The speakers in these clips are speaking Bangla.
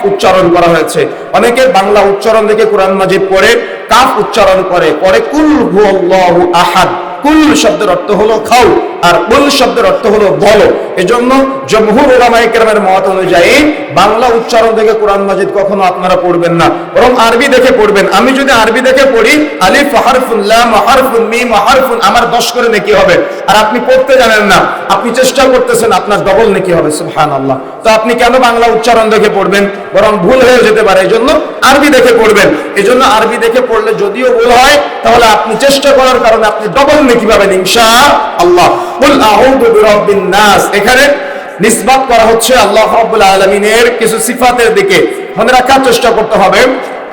উচ্চারণ করা হয়েছে। অনেকে বাংলা উচ্চারণ দেখে কোরআন মাজিদ পড়ে কাফ উচ্চারণ করে কুল হুয়াল্লাহু আহাদ। কুল শব্দের অর্থ হলো খাও, আর কুল শব্দের অর্থ হলো বলো। এজন্য জমহুর উলামায়ে কেরামের মত অনুযায়ী বাংলা উচ্চারণ দেখে কোরআন মাজিদ কখনো আপনারা পড়বেন না, বরং আরবি দেখে পড়বেন। আমি যদি আরবি দেখে পড়ি আলিফ হারফুন লাম হারফুন মিম হারফুন, আমার 10 করে নেকি হবে। আর আপনি পড়তে জানেন না, আপনি চেষ্টা করতেছেন, আপনার ডবল নেকি হবে। সুবহানাল্লাহ। তো আপনি কেন বাংলা উচ্চারণ দেখে পড়বেন? বরং ভুল হয়ে যেতে পারে, এজন্য আরবি দেখে পড়বেন। এজন্য আরবি দেখে পড়লে যদিও ভুল হয়, তাহলে আপনি চেষ্টা করার কারণে আপনি ডবল নেকি পাবেন ইনশাআল্লাহ। কুল আউযু বিরাব্বিন নাস, এখানে নিসবত করা হচ্ছে আল্লাহ রাব্বুল আলামিনের কিছু সিফাতের দিকে। মনে রাখার চেষ্টা করতে হবে।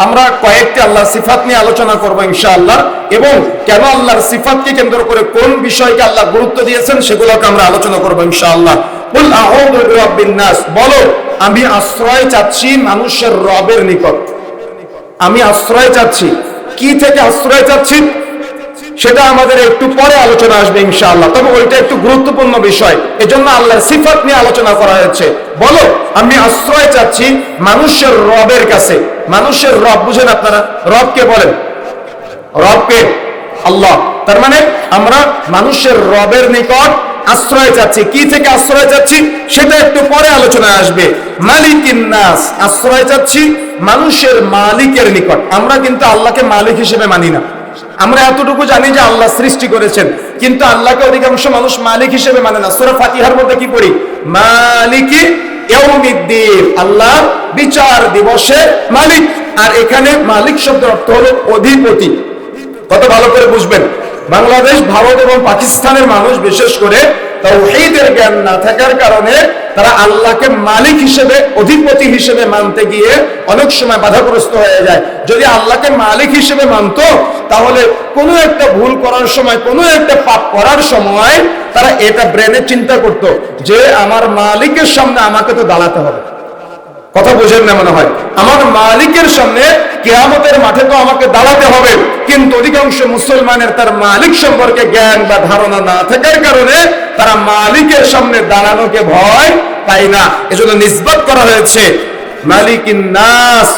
আমরা কয়েকটি আল্লাহর সিফাত নিয়ে আলোচনা করব ইনশাআল্লাহ, এবং কেন আল্লাহর সিফাতকে কেন্দ্র করে কোন বিষয়কে আল্লাহ গুরুত্ব দিয়েছেন সেগুলোকে আমরা আলোচনা করব ইনশাআল্লাহ। কুল আউযু বিরাব্বিন নাস, বলো আমি আশ্রয় চাচ্ছি মানুষের রবের নিকট। আমি আশ্রয় চাচ্ছি। কি থেকে আশ্রয় চাচ্ছি সেটা আমাদের একটু পরে আলোচনা আসবে ইনশাআল্লাহ, তবে ওইটা একটু গুরুত্বপূর্ণ বিষয়। এজন্য আল্লাহর সিফাত নিয়ে আলোচনা করা হয়েছে। বলো আমি আশ্রয় চাচ্ছি মানুষের রবের কাছে। মানুষের রব বুঝেন আপনারা? রবকে বলেন, রবকে আল্লাহ। তার মানে আমরা মানুষের রবের নিকট আশ্রয় চাচ্ছি। কি থেকে আশ্রয় চাচ্ছি সেটা একটু পরে আলোচনায় আসবে। মালিকিন নাস, আশ্রয় চাচ্ছি মানুষের মালিকের নিকট। আমরা কিন্তু আল্লাহকে মালিক হিসেবে মানি না। আমরা এতটুকু জানি যে আল্লাহ সৃষ্টি করেছেন, কিন্তু আল্লাহকে অধিকাংশ মানুষ মালিক হিসেবে মানে না। সূরা ফাতিহার মধ্যে কি পড়ি? মালিকি ইয়াউমিদ্দিন, আল্লাহ বিচার দিবসের মালিক। আর এখানে মালিক শব্দের অর্থ হলো অধিপতি। কত ভালো করে বুঝবেন। বাংলাদেশ, ভারত এবং পাকিস্তানের মানুষ বিশেষ করে তাওহীদের জ্ঞান না থাকার কারণে তারা আল্লাহকে মালিক হিসেবে, অধিপতি হিসেবে মানতে গিয়ে অনেক সময় বাধাগ্রস্ত হয়ে যায়। যদি আল্লাহকে মালিক হিসেবে মানতো, তাহলে কোনো একটা ভুল করার সময়, কোনো একটা পাপ করার সময় তারা এটা ব্রেনে চিন্তা করত যে আমার মালিকের সামনে আমাকে তো দাঁড়াতে হবে। কথা বুঝেন না মনে হয়? আমার মালিকের সামনে কিয়ামতের মাঠে তো আমাকে দাঁড়াতে হবে। কিন্তু অধিকাংশ মুসলমানের তার মালিক সম্পর্কে জ্ঞান বা ধারণা না থাকার কারণে তারা মালিকের সামনে দাঁড়ানোকে ভয় পায় না। এজন্য নিসবত করা হয়েছে মালিকিন নাস।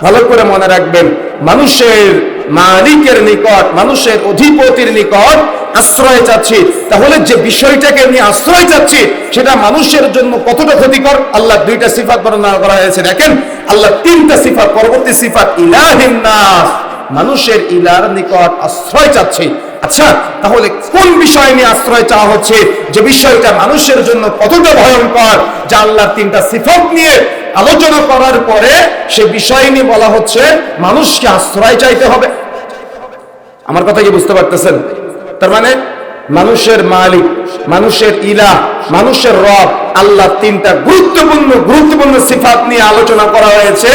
ভালো করে মনে রাখবেন, মানুষের মালিকের নিকট, মানুষের অধিপতির নিকট আশ্রয় চাচ্ছি। তাহলে যে বিষয়টাকে নিয়ে আশ্রয় চাচ্ছি সেটা মানুষের জন্য কতটা ক্ষতিকর। আল্লাহ দুইটা সিফাত বর্ণনা করা হয়েছে। দেখেন আল্লাহ তিনটা সিফাত, পরবর্তী সিফাত ইলাহিন নাস, মানুষের ইলার নিকট আশ্রয় চাচ্ছি। আচ্ছা, তাহলে কোন বিষয় নিয়ে আশ্রয় চাওয়া হচ্ছে, যে বিষয়টা মানুষের জন্য কতটা ভয়ঙ্কর, যা আল্লাহর তিনটা সিফাত নিয়ে আলোচনা করার পরে সে বিষয় নিয়ে বলা হচ্ছে মানুষকে আশ্রয় চাইতে হবে। আমার কথা কি বুঝতে পারতেছেন? তার মানে মানুষের মালিক, মানুষের ইলাহ, মানুষের রব, আল্লাহ তিনটা গুরুত্বপূর্ণ সিফাত নিয়ে আলোচনা করা হয়েছে।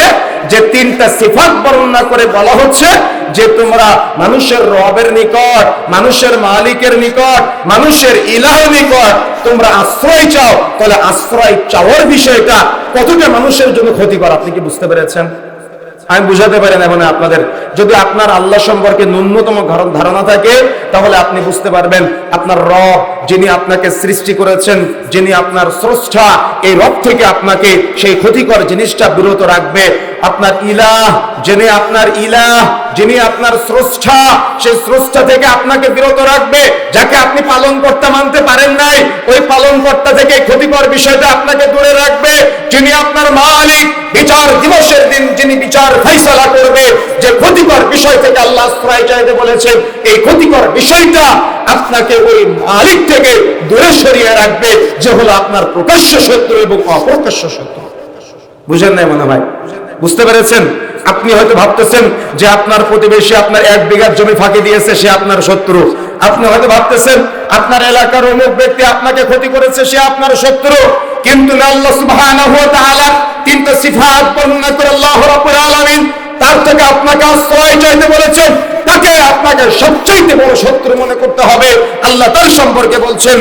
যে তিনটা সিফাত বর্ণনা করে বলা হচ্ছে যে তোমরা মানুষের রবের নিকট, মানুষের মালিকের নিকট, মানুষের ইলাহের নিকট তোমরা আশ্রয় চাও। তাহলে আশ্রয় চাওয়ার বিষয়টা কতটা মানুষের জন্য ক্ষতিকর আপনি কি বুঝতে পেরেছেন? আমি বুঝাতে পারি না মানে আপনাদের। যদি আপনার আল্লাহ সম্পর্কে ন্যূনতম ধারণা থাকে, তাহলে আপনি বুঝতে পারবেন আপনার রব, যিনি আপনাকে সৃষ্টি করেছেন, যিনি আপনার স্রষ্টা, এই রব থেকে আপনাকে সেই ক্ষতিকর জিনিসটা বিরত রাখবে। আপনার ইলাহ, যিনি আপনার ইলাহ, যিনি আপনার স্রষ্টা, সেই স্রষ্টা থেকে আপনাকে বিরত রাখবে। যাকে আপনি পালনকর্তা মানতে পারেন নাই, ওই পালনকর্তা থেকে ক্ষতিকর বিষয়টা আপনাকে দূরে রাখবে। যিনি আপনার মালিক, বিচার দিবসের দিন যিনি বিচার ফয়সালা করবে, যে ক্ষতিকর বিষয় থেকে আল্লাহ আশ্রয় চাইতে বলেছেন, এই ক্ষতিকর বিষয়টা আপনাকে ওই মালিক থেকে দূরে সরিয়ে রাখবে, যে হলো আপনার প্রকাশ্য শত্রু এবং অপ্রকাশ্য শত্রু। বুঝেন নাই মনে হয়? বুঝতে পেরেছেন? আপনি হয়তো ভাবতেছেন যে আপনার প্রতিবেশী আপনার 1 বিঘা জমি ফাঁকি দিয়েছে, সে আপনার শত্রু। আপনি হয়তো ভাবতেছেন আপনার এলাকার অমুক ব্যক্তি আপনাকে ক্ষতি করেছে, সে আপনার শত্রু। কিন্তু আল্লাহ সুবহানাহু ওয়া তাআলা তিনটা সিফাত বর্ণনা করে আল্লাহ রাব্বুল আলামিন তার থেকে আপনাকে আশ্রয় চাইতে বলেছেন। তাকে আপনাকে সবচেয়ে বড় শত্রু মনে করতে হবে। আল্লাহ তার সম্পর্কে বলছেন